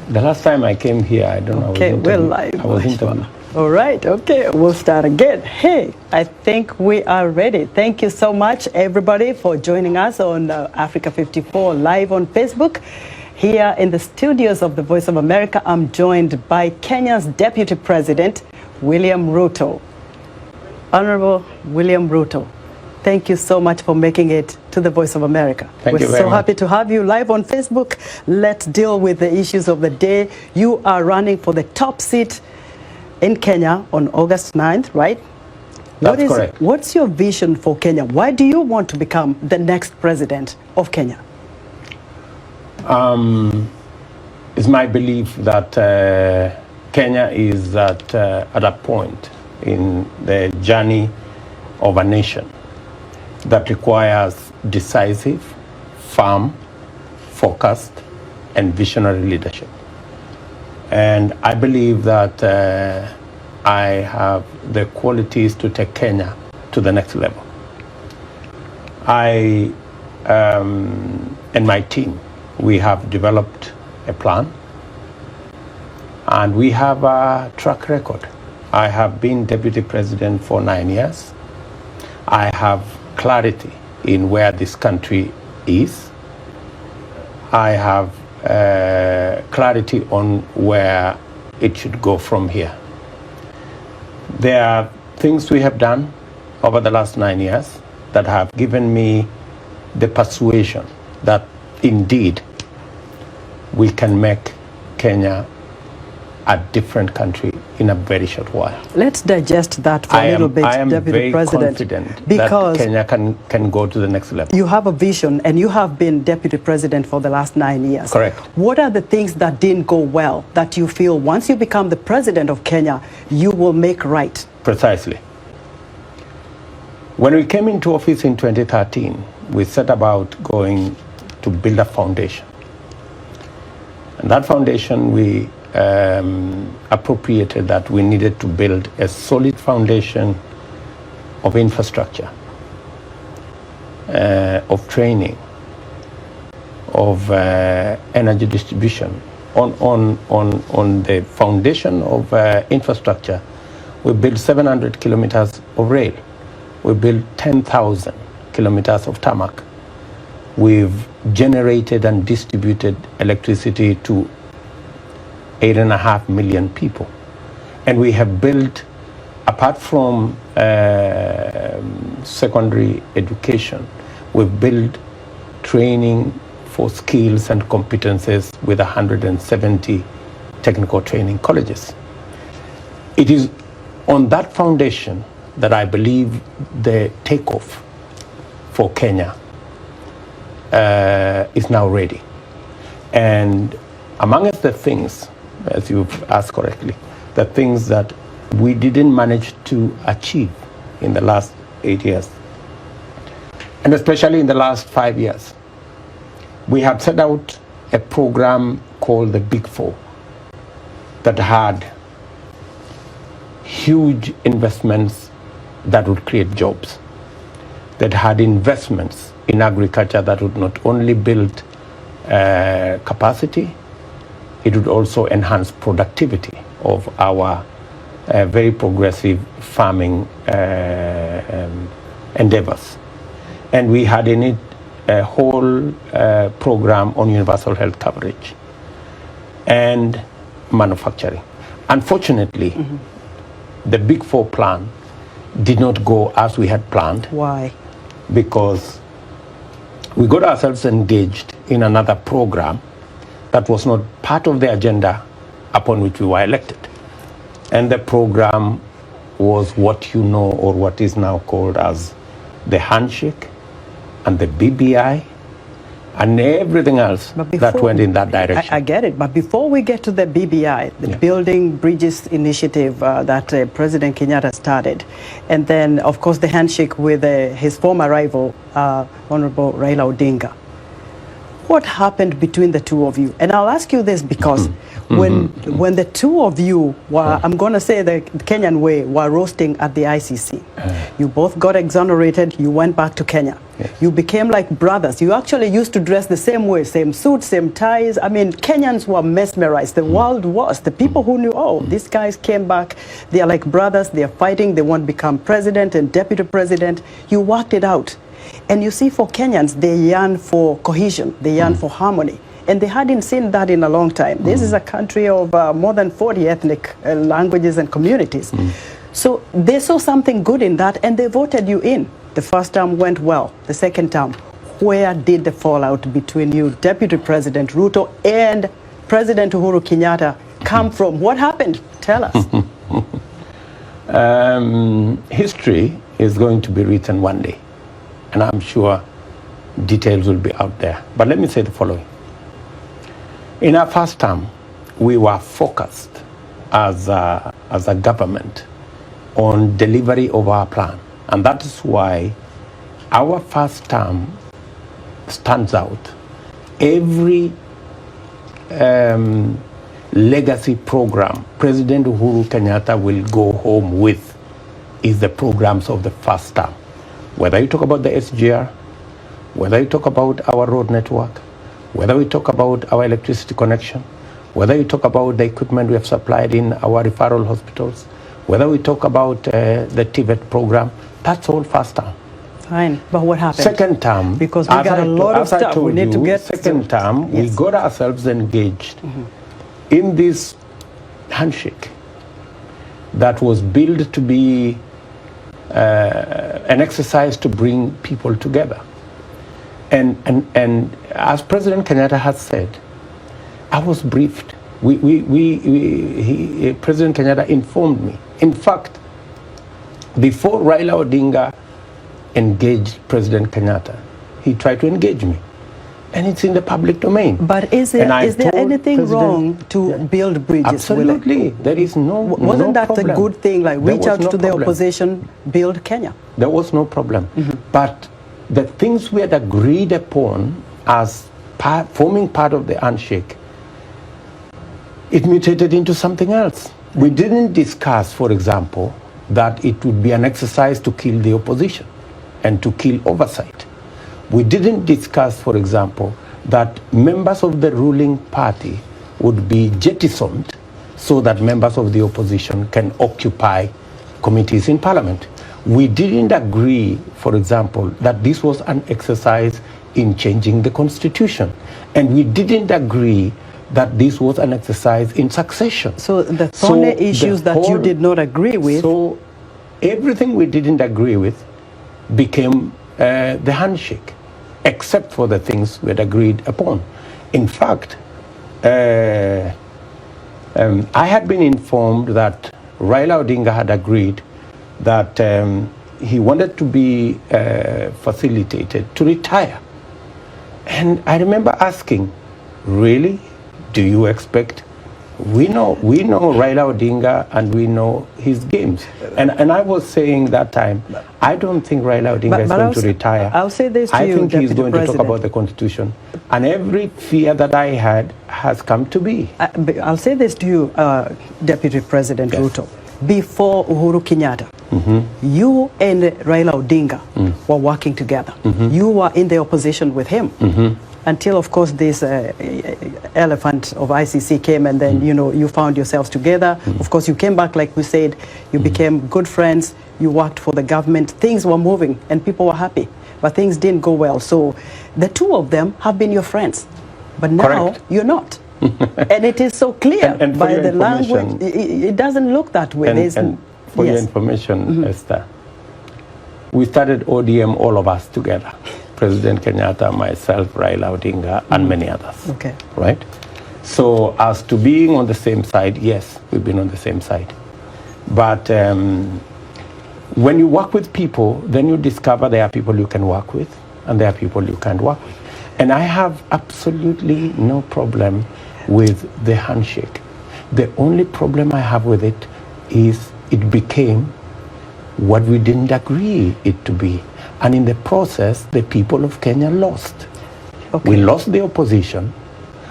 The last time I came here, I don't know. Okay, we're live. I was interviewed. All right, okay, we'll start again. Hey, I think we are ready. Thank you so much, everybody, for joining us on Africa 54 live on Facebook. Here in the studios of the Voice of America, I'm joined by Kenya's Deputy President, William Ruto. Honorable William Ruto, thank you so much for making it to the Voice of America. Thank you very We're so much. happy to have you live on Facebook. Let's deal with the issues of the day. You are running for the top seat in Kenya on August 9th, right? That's correct. What's your vision for Kenya? Why do you want to become the next president of Kenya? It's my belief that Kenya is at a point in the journey of a nation that requires decisive, firm, focused, and visionary leadership. And I believe that I have the qualities to take Kenya to the next level. I and my team, we have developed a plan, and we have a track record. I have been deputy president for 9 years. I have clarity in where this country is. I have clarity on where it should go from here. There are things we have done over the last 9 years that have given me the persuasion that indeed we can make Kenya a different country in a very short while. Let's digest that for a little bit, I am Deputy very President, confident because that Kenya can go to the next level. you have a vision and you have been Deputy President for the last 9 years. Correct. What are the things that didn't go well that you feel once you become the President of Kenya, you will make right? Precisely. When we came into office in 2013, we set about going to build a foundation. And that foundation, we appropriated that we needed to build a solid foundation of infrastructure, of training, of energy distribution. On the foundation of infrastructure, we built 700 kilometers of rail. We built 10,000 kilometers of tarmac. We've generated and distributed electricity to 8.5 million people. And we have built, apart from secondary education, we've built training for skills and competences with 170 technical training colleges. It is on that foundation that I believe the takeoff for Kenya is now ready. And among the things, as you've asked correctly, the things that we didn't manage to achieve in the last 8 years, and especially in the last 5 years, we have set out a program called the Big Four that had huge investments that would create jobs, that had investments in agriculture that would not only build capacity, it would also enhance productivity of our very progressive farming endeavors. And we had in it a whole program on universal health coverage and manufacturing. Unfortunately, the Big Four plan did not go as we had planned. Why? Because we got ourselves engaged in another program that was not part of the agenda upon which we were elected. And the program was what you know, or what is now called as the handshake and the BBI and everything else that went in that direction. I get it, but before we get to the BBI, the Building Bridges Initiative that President Kenyatta started, and then, of course, the handshake with his former rival, Honorable Raila Odinga. What happened between the two of you? And I'll ask you this because when the two of you were, I'm going to say the Kenyan way, were roasting at the ICC. You both got exonerated, you went back to Kenya. Yes. You became like brothers. You actually used to dress the same way, same suits, same ties. I mean, Kenyans were mesmerized. The world was. The people who knew, oh, these guys came back, they are like brothers, they are fighting, they want to become president and deputy president. You worked it out. And you see, for Kenyans, they yearn for cohesion, they yearn for harmony. And they hadn't seen that in a long time. This is a country of more than 40 ethnic languages and communities. So they saw something good in that, and they voted you in. The first term went well. The second term, where did the fallout between you, Deputy President Ruto, and President Uhuru Kenyatta come from? What happened? Tell us. History is going to be written one day, and I'm sure details will be out there. But let me say the following. In our first term, we were focused as a government on delivery of our plan. And that is why our first term stands out. Every legacy program President Uhuru Kenyatta will go home with is the programs of the first term. Whether you talk about the SGR, whether you talk about our road network, whether we talk about our electricity connection, whether you talk about the equipment we have supplied in our referral hospitals, whether we talk about the TVET program, that's all first term. Fine, but what happened? Second term, because we got a lot of stuff we need to get. Second term, yes, we got ourselves engaged in this handshake that was built to be an exercise to bring people together. And as President Kenyatta has said, I was briefed. President Kenyatta informed me. In fact, before Raila Odinga engaged President Kenyatta, he tried to engage me. And it's in the public domain. But is there anything wrong to build bridges? Absolutely. There is no Wasn't that problem. a good thing? Like reach out to the problem. opposition, build Kenya? There was no problem. But the things we had agreed upon as forming part of the handshake, it mutated into something else. We didn't discuss, for example, that it would be an exercise to kill the opposition and to kill oversight. We didn't discuss, for example, that members of the ruling party would be jettisoned so that members of the opposition can occupy committees in parliament. We didn't agree, for example, that this was an exercise in changing the constitution. And we didn't agree that this was an exercise in succession. So the thorny issues that you did not agree with. So everything we didn't agree with became the handshake, except for the things we had agreed upon. In fact, I had been informed that Raila Odinga had agreed that he wanted to be facilitated to retire. And I remember asking, really? Do you expect? We know Raila Odinga and we know his games. And I was saying that time, I don't think Raila Odinga is going to retire. I'll say this to I you, think he's Deputy going to President. talk about the Constitution. And every fear that I had has come to be. I'll say this to you, Deputy President Ruto. Before Uhuru Kenyatta, you and Raila Odinga were working together. You were in the opposition with him. Until, of course, this elephant of ICC came, and then, you found yourselves together. Of course, you came back, like we said, you became good friends, you worked for the government, things were moving, and people were happy. But things didn't go well. So the two of them have been your friends. But now, Correct. You're not. And it is so clear and by the language. It doesn't look that way. And for your information, Esther, we started ODM, all of us together. President Kenyatta, myself, Raila Odinga, and many others. Okay. Right? So as to being on the same side, yes, we've been on the same side. But when you work with people, then you discover there are people you can work with, and there are people you can't work with. And I have absolutely no problem with the handshake. The only problem I have with it is it became what we didn't agree it to be. And in the process, the people of Kenya lost. Okay. We lost the opposition,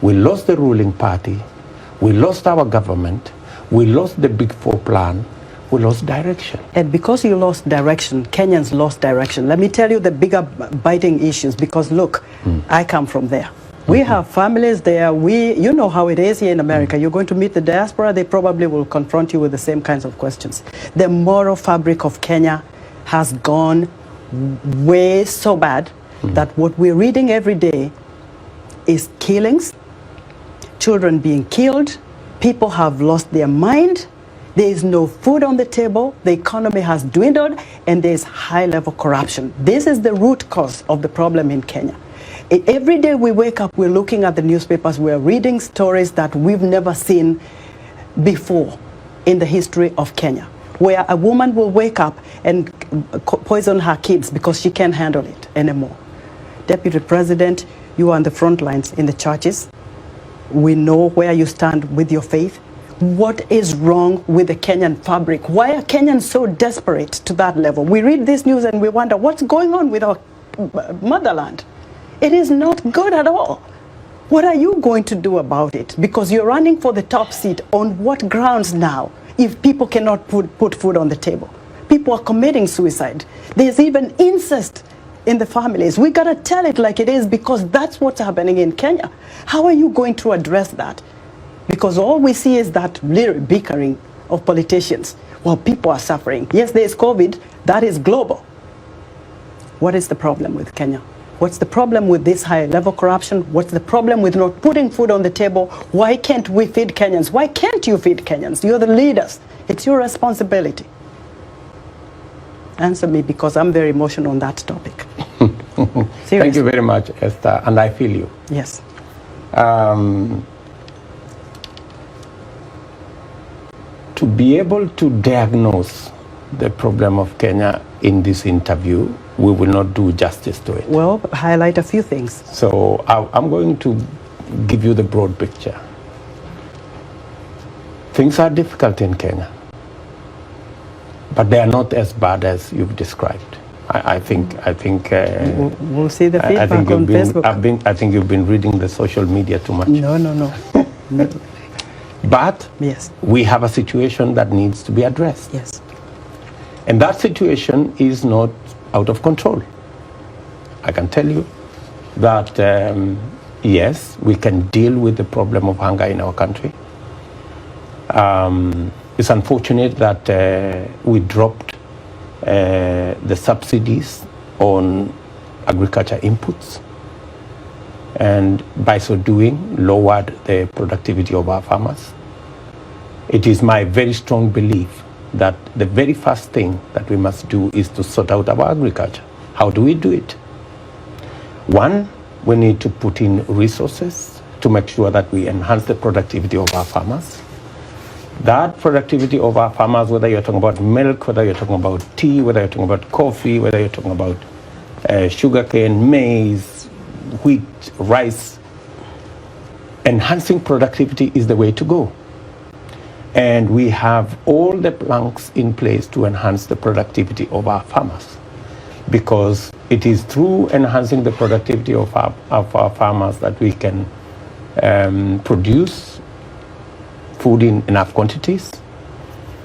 we lost the ruling party, We lost our government. We lost the Big Four plan. We lost direction. And because you lost direction, Kenyans lost direction. Let me tell you the bigger biting issues, because look, I come from there. We have families there. You know how it is here in America. You're going to meet the diaspora, they probably will confront you with the same kinds of questions. The moral fabric of Kenya has gone way so bad that what we're reading every day is killings, children being killed, people have lost their mind, there is no food on the table, the economy has dwindled, and there's high-level corruption. This is the root cause of the problem in Kenya. Every day we wake up, we're looking at the newspapers, we're reading stories that we've never seen before in the history of Kenya, where a woman will wake up and poison her kids because she can't handle it anymore. Deputy President, you are on the front lines in the churches. We know where you stand with your faith. What is wrong with the Kenyan fabric? Why are Kenyans so desperate to that level? We read this news and we wonder what's going on with our motherland. It is not good at all. What are you going to do about it? Because you're running for the top seat. On what grounds now, if people cannot put food on the table? People are committing suicide. There's even incest in the families. We gotta tell it like it is, because that's what's happening in Kenya. How are you going to address that? Because all we see is that little bickering of politicians while people are suffering. Yes, there's COVID, that is global. What is the problem with Kenya? What's the problem with this high-level corruption? What's the problem with not putting food on the table? Why can't we feed Kenyans? Why can't you feed Kenyans? You're the leaders. It's your responsibility. Answer me, because I'm very emotional on that topic. Thank you very much, Esther, and I feel you. Yes. To be able to diagnose the problem of Kenya in this interview, we will not do justice to it. Well, highlight a few things. So I'm going to give you the broad picture. Things are difficult in Kenya, but they are not as bad as you've described. I think. We'll see the feedback on Facebook. I think you've been reading the social media too much. No. But yes, we have a situation that needs to be addressed. Yes. And that situation is not out of control. I can tell you that, yes, we can deal with the problem of hunger in our country. It's unfortunate that we dropped the subsidies on agriculture inputs, and by so doing lowered the productivity of our farmers. It is my very strong belief that the very first thing that we must do is to sort out our agriculture. How do we do it? One, we need to put in resources to make sure that we enhance the productivity of our farmers. That productivity of our farmers, whether you're talking about milk, whether you're talking about tea, whether you're talking about coffee, whether you're talking about sugarcane, maize, wheat, rice, enhancing productivity is the way to go. And we have all the planks in place to enhance the productivity of our farmers, because it is through enhancing the productivity of our farmers that we can produce food in enough quantities,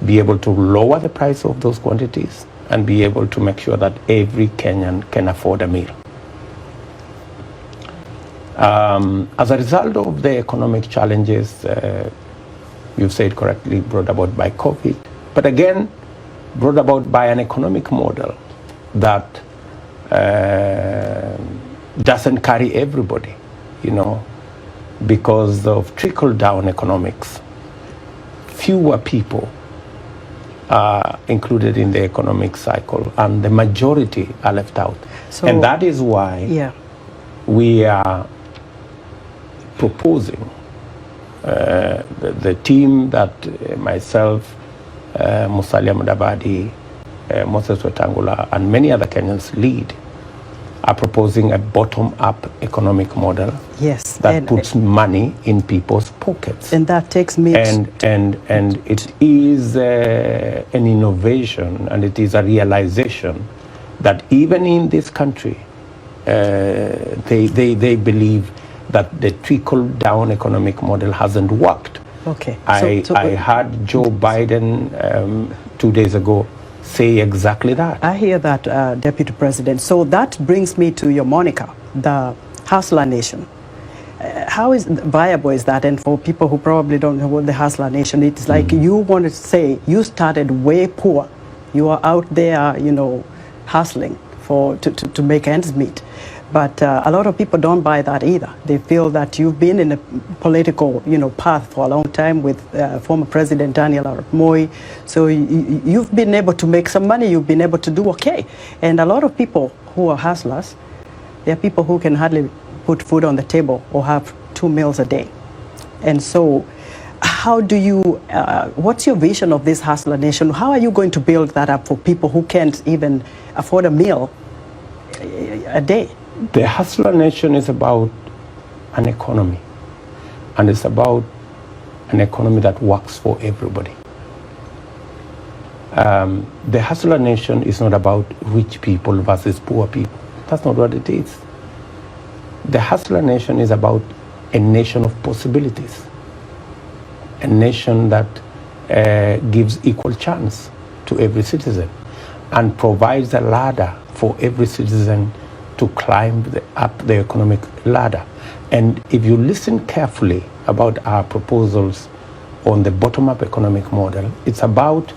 be able to lower the price of those quantities, and be able to make sure that every Kenyan can afford a meal. As a result of the economic challenges, you've said correctly, brought about by COVID, but again, brought about by an economic model that doesn't carry everybody, because of trickle-down economics. Fewer people are included in the economic cycle, and the majority are left out. So, and that is why we are proposing the team that myself, Musalia Mudavadi, Moses Wetangula, and many other Kenyans lead, are proposing a bottom-up economic model that puts money in people's pockets. And that takes me and it is an innovation, and it is a realization that even in this country, they believe that the trickle-down economic model hasn't worked. Okay. I heard Joe Biden 2 days ago say exactly that. I hear that, Deputy President. So that brings me to your moniker, the Hustler Nation. How viable is that? And for people who probably don't know what the Hustler Nation is, it's like you want to say you started way poor. You are out there, you know, hustling to make ends meet. But a lot of people don't buy that either. They feel that you've been in a political, you know, path for a long time with former President Daniel Arap Moi. So you've been able to make some money. You've been able to do okay. And a lot of people who are hustlers, they're people who can hardly put food on the table or have 2 meals a day. And so how do you, what's your vision of this Hustler Nation? How are you going to build that up for people who can't even afford a meal a day? The Hustler Nation is about an economy, and it's about an economy that works for everybody. The Hustler Nation is not about rich people versus poor people. That's not what it is. The Hustler Nation is about a nation of possibilities, a nation that gives equal chance to every citizen and provides a ladder for every citizen to climb up the economic ladder. And if you listen carefully about our proposals on the bottom-up economic model, it's about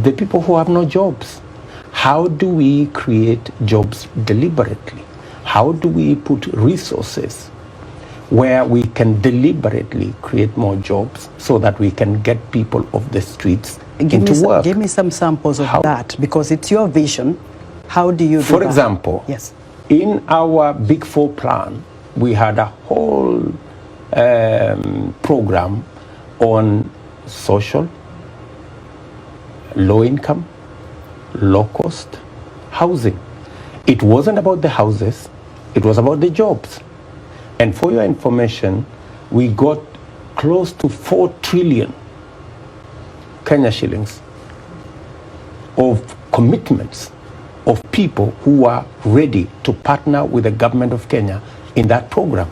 the people who have no jobs. How do we create jobs deliberately? How do we put resources where we can deliberately create more jobs so that we can get people off the streets into work? Give me some samples of that, because it's your vision. How do you do For that? example, yes, in our Big Four plan, we had a whole program on social, low income, low cost housing. It wasn't about the houses, it was about the jobs. And for your information, we got close to 4 trillion Kenya shillings of commitments of people who are ready to partner with the government of Kenya in that program.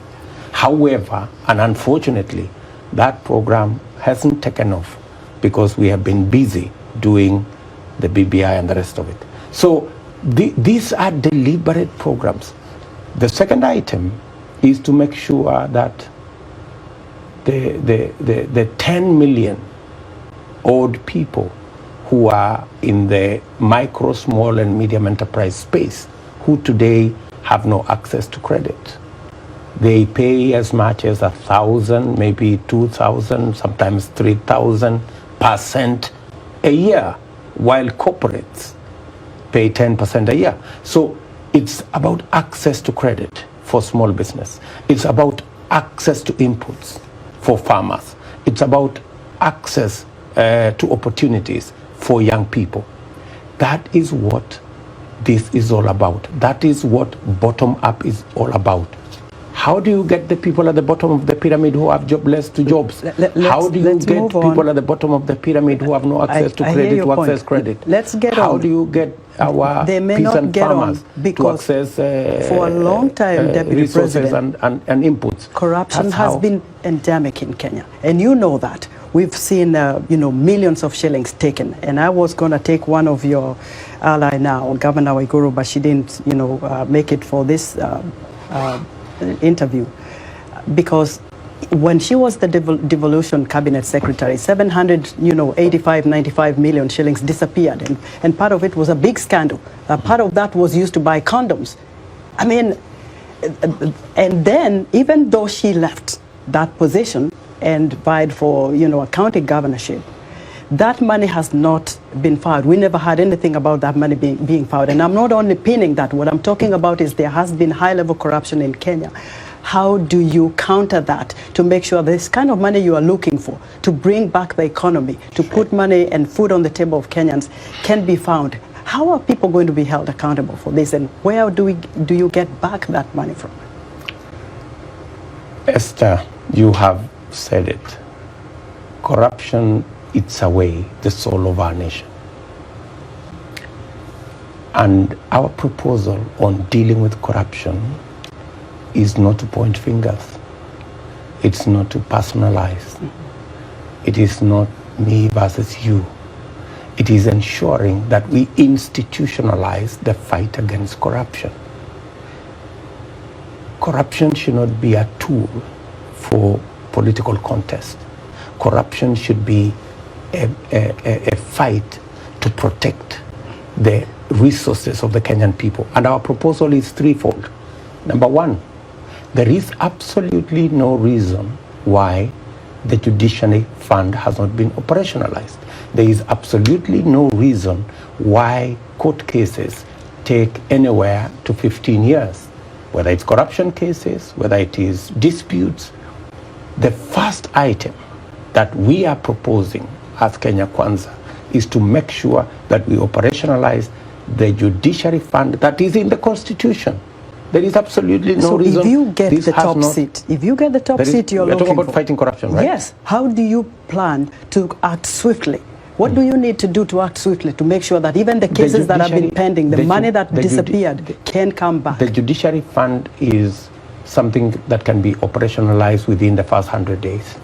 However, and unfortunately, that program hasn't taken off because we have been busy doing the BBI and the rest of it. So these are deliberate programs. The second item is to make sure that the 10 million odd people who are in the micro, small, and medium enterprise space, who today have no access to credit. They pay as much as 1,000, maybe 2,000, sometimes 3,000% a year, while corporates pay 10% a year. So it's about access to credit for small business. It's about access to inputs for farmers. It's about access to opportunities for young people. That is what this is all about. That is what bottom up is all about. How do you get the people at the bottom of the pyramid who have jobless to jobs? How do you get people at the bottom of the pyramid who have no access to credit to access credit? Let's get How on. do you get our peasant farmers to access for a long time, Deputy resources President, and inputs? Corruption has been endemic in Kenya, and you know that. We've seen, millions of shillings taken. And I was going to take one of your ally now, Governor Waiguru, but she didn't, make it for this interview. Because when she was the devolution cabinet secretary, 95 million shillings disappeared. And part of it was a big scandal. Part of that was used to buy condoms. I mean, and then even though she left that position and vied for, a county governorship, that money has not been found. We never had anything about that money being found. And I'm not only pinning that. What I'm talking about is there has been high-level corruption in Kenya. How do you counter that to make sure this kind of money you are looking for, to bring back the economy, to put money and food on the table of Kenyans, can be found? How are people going to be held accountable for this? And where do you get back that money from? Esther, you have said it. Corruption eats away the soul of our nation. And our proposal on dealing with corruption is not to point fingers. It's not to personalize. it is not me versus you. It is ensuring that we institutionalize the fight against corruption. Corruption should not be a tool for political contest. Corruption should be a fight to protect the resources of the Kenyan people. And our proposal is threefold. Number one, there is absolutely no reason why the Judiciary Fund has not been operationalized. There is absolutely no reason why court cases take anywhere to 15 years, whether it's corruption cases, whether it is disputes. The first item that we are proposing as Kenya Kwanza is to make sure that we operationalize the Judiciary Fund that is in the Constitution. There is absolutely no reason. If you get the top seat, you're talking about fighting corruption, right? Yes. How do you plan to act swiftly? What do you need to do to act swiftly to make sure that even the cases that have been pending, the money that disappeared, can come back? The Judiciary Fund is something that can be operationalized within the first 100 days.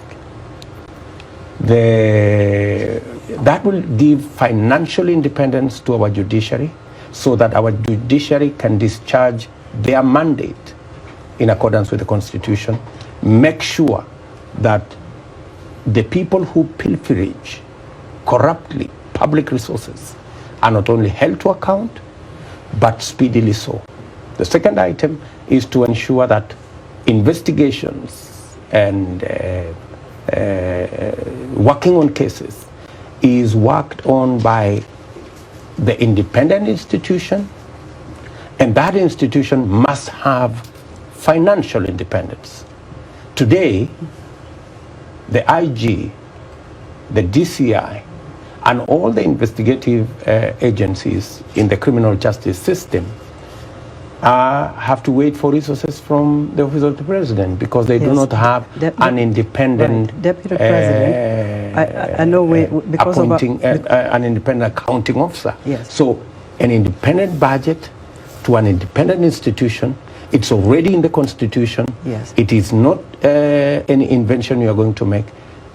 That will give financial independence to our judiciary so that our judiciary can discharge their mandate in accordance with the Constitution. Make sure that the people who pilferage corruptly public resources are not only held to account, but speedily so. The second item is to ensure that investigations and working on cases is worked on by the independent institution, and that institution must have financial independence. Today, the IG, the DCI, and all the investigative agencies in the criminal justice system have to wait for resources from the Office of the President because they do not have an independent Deputy President. I know because appointing an independent accounting officer. Yes. So an independent budget to an independent institution, it's already in the Constitution. Yes. It is not any invention you are going to make.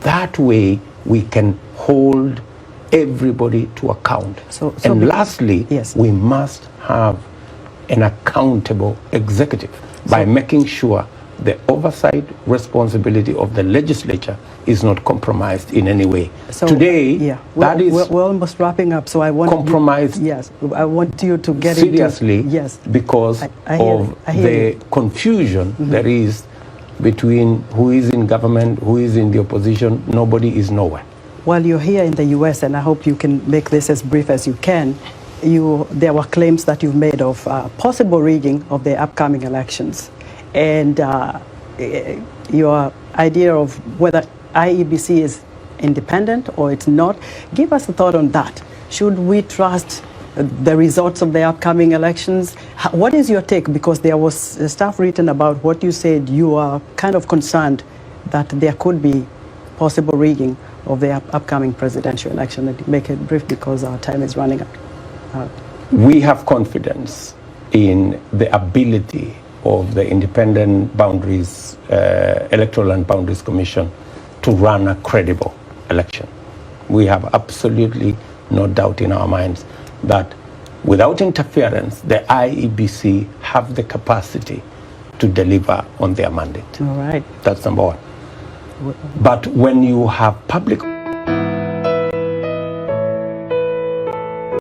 That way we can hold everybody to account. And lastly, yes, we must have an accountable executive by making sure the oversight responsibility of the legislature is not compromised in any way. So, today, we're almost wrapping up, so I want compromised. Yes, I want you to get seriously, into, yes, because of the confusion there is between who is in government, who is in the opposition. Nobody is nowhere. While you're here in the U.S., and I hope you can make this as brief as you can, there were claims that you've made of possible rigging of the upcoming elections. And your idea of whether IEBC is independent or it's not, give us a thought on that. Should we trust the results of the upcoming elections? What is your take? Because there was stuff written about what you said. You are kind of concerned that there could be possible rigging of the upcoming presidential election. Make it brief because our time is running out. We have confidence in the ability of the Independent Boundaries, Electoral and Boundaries Commission to run a credible election. We have absolutely no doubt in our minds that without interference, the IEBC have the capacity to deliver on their mandate. All right. That's number one. But when you have public